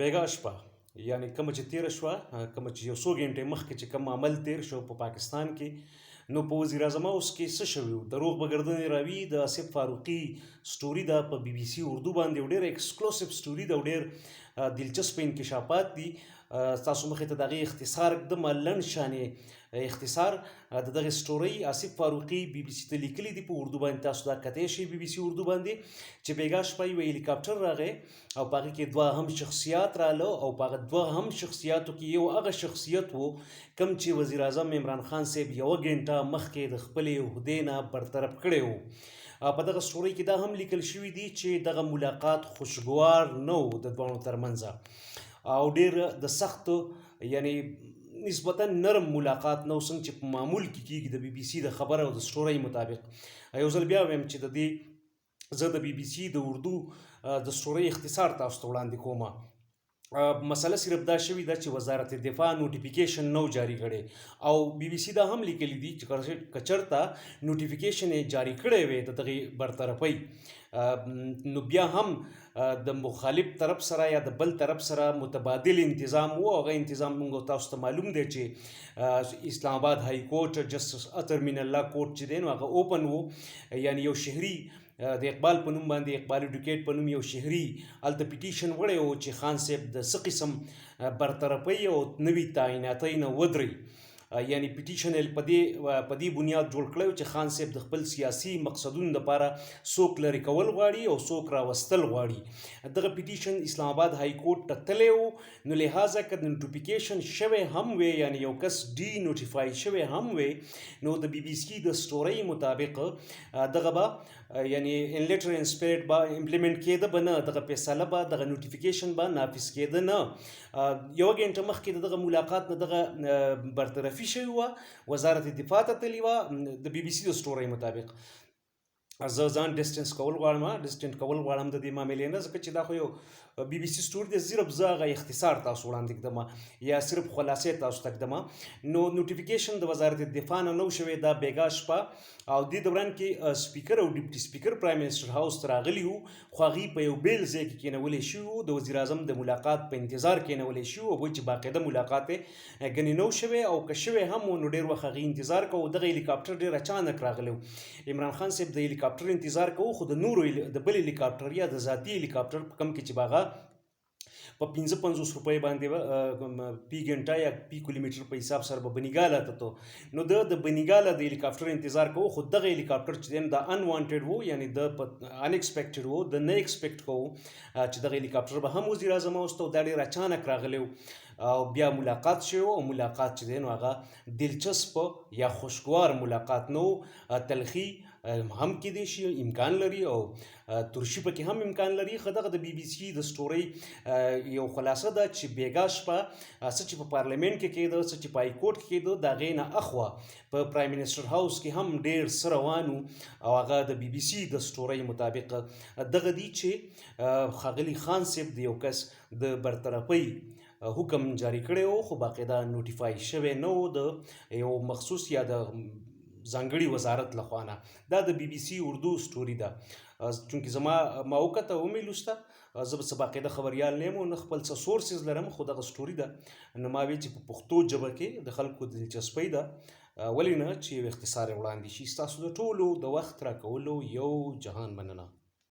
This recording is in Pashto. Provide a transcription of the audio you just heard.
بیګا شپه یعنی کومه چې تېره شوه کومه چې یو څو ګنټې مخکې چې کوم عمل تېر شو په پاکستان کې نو په وزیر اعظم هاوس کې څه شوي وو دروغ به ګردنې راوي د آصف فاروقي سټوري ده په بي بي سي اردو باندې یو ډېر ایکسکلوسیو سټوري ده او ډېر دلچسپ انکشافات دي تاسو مخې ته د هغې اختصار اکدم لنډ شانې اختصار د دغه سټوري آصف فاروقي بي بي سي ته لیکلي دي په اردو باندې تاسو دا کتی شئ بي بي سي اردو باندې چې بیګا شپه یو هلیکاپټر راغی او په هغې کې دوه هم شخصیات راله او په هغه دوه هم شخصیاتو کې یو هغه شخصیت و کوم چې وزیر اعظم عمران خان صاحب یوه ګنټه مخکې د خپلې عهدې نه برطرف کړی و په دغه سټوري کې دا هم لیکل شوي دي چې دغه ملاقات خوشګوار نه و د دواړو ترمنځه او ډېر د سختو یعنی نسبتا نرم ملاقات نو څنګه چې په معمول کې کېږي د بي بي سي د خبره او د سټورۍ مطابق یو ځل بیا وایم چې د دې زه د بي بي سي د اردو د سټورۍ اختصار تاسو ته وړاندې کومه مسله صرف دا شوې ده چې وزارت دفاع نوټیفیکیشن نو جاری کړی او بي بي سي دا هم لیکلی دي چې که چېرته نوټیفیکیشن یې جاری کړی وی د دغې برطرفۍ نو بیا هم د مخالف طرف سره یا د بل طرف سره متبادل انتظام وو هغه انتظام موږ تاسو ته معلوم دی چې اسلام آباد های کورټ جسټس اطهر من الله کورټ چې دی نو هغه اوپن وو یعنی یو شهري د اقبال په نوم باندې اقبال اډوکیټ په نوم یو شهري هلته پیټیشن وړی و چې خان صاحب د څه قسم برطرفۍ او نوي تعیناتۍ نه ودرئ یعنی پیټیشن په دې بنیاد جوړ کړی چې خان صاحب د خپل سیاسي مقصدونو لپاره څوک لرې کول غواړي او څوک راوستل غواړي دغه پیټیشن اسلام آباد های کورټ ته تللی و نو لهذا که د نوټیفیکیشن شوی هم وی یعنی یو کس ډي نوټیفای شوی هم وی نو د بي بي سي د سټورۍ مطابق دغه به یعنی ان لیټر ان سپیرټ به امپلیمنټ کېده به نه دغه فیصله به دغه نوټیفیکیشن به نافذ کېده نه یوه ګنټه مخکې د دغه ملاقات نه دغه برطرفي شوی وه وزارت دفاع ته تللي وه د بي بي سي د سټورۍ مطابق زه ځان ډسټنس کول غواړم ډسټنټ کول غواړم د دې معاملې نه ځکه چې دا خو یو بي بي سي سټوري دی صرف زه هغه اختصار تاسو وړاندې کړم یا صرف خلاصې تاسو ته کړم نو نوټیفیکیشن د وزارت دفاع نه نو شوی دا بیګا شپه او دې دوران کې سپیکر او ډیپټي سپیکر پرایم منسټر هاوس ته راغلي وو خو هغې په یو بیل ځای کې کېنولی شوي وو د وزیر اعظم د ملاقات په انتظار کېنولی شوي وو چې باقاعده ملاقات یې ګنې نو شوی او که شوی هم و نو ډېر وخت هغې انتظار کوو دغه هلیکاپټر ډېر اچانک راغلی و عمران خان صاحب د هلیکاپټر انتظار کوو خو د نورو د بل هلیکاپټر یا د ذاتي هلیکاپټر په کم کې چې به په 55 روپۍ باندې پی ګنټه یا پی کیلومیټر په حساب سره به بنیګاله ته تو نو د بنیګاله د هلیکاپټر انتظار کوو خو دغه هلیکاپټر چې دی دا انوانټډ وو یعنی د ان ایکسپیکټډ وو د نه ایکسپیکټ کوو چې دغه هلیکاپټر به هم وزیر اعظم هاوس ته دا ډېر اچانک راغلی او بیا ملاقات شوی او ملاقات چې دی نو هغه دلچسپ یا خوشګوار ملاقات نو تلخي هم کېدی شي امکان لري او ترشي پکې هم امکان لري خو دغه د بي بي سي د سټورۍ یو خلاصه ده چې بیګا شپه څه چې په پارلیمنټ کې کېده څه چې په های کورټ کې کېده د هغې نه اخوا په پرایم منسټر هاوس کې هم ډېر څه روان وو او هغه د بي بي سي د سټورۍ مطابق دغه دي چې ښاغلي خان صاحب د یو کس د برطرفۍ حکم جاری کړی و خو باقاعده نوټیفای شوی نه و د یو مخصوص یا د ځانګړي وزارت لخوا نه دا د بي بي سي اردو سټوري ده چونکې زما ما وکته ومې لوسته زه به څه باقاعده خبریال نه یم او نه خپل څه سورسز لرم خو دغه سټوري ده نو ما وی چې په پښتو ژبه کې د خلکو دلچسپۍ ده ولې نه چې یو اختصار یې وړاندې شي ستاسو د ټولو د وخت راکولو یو جهان مننه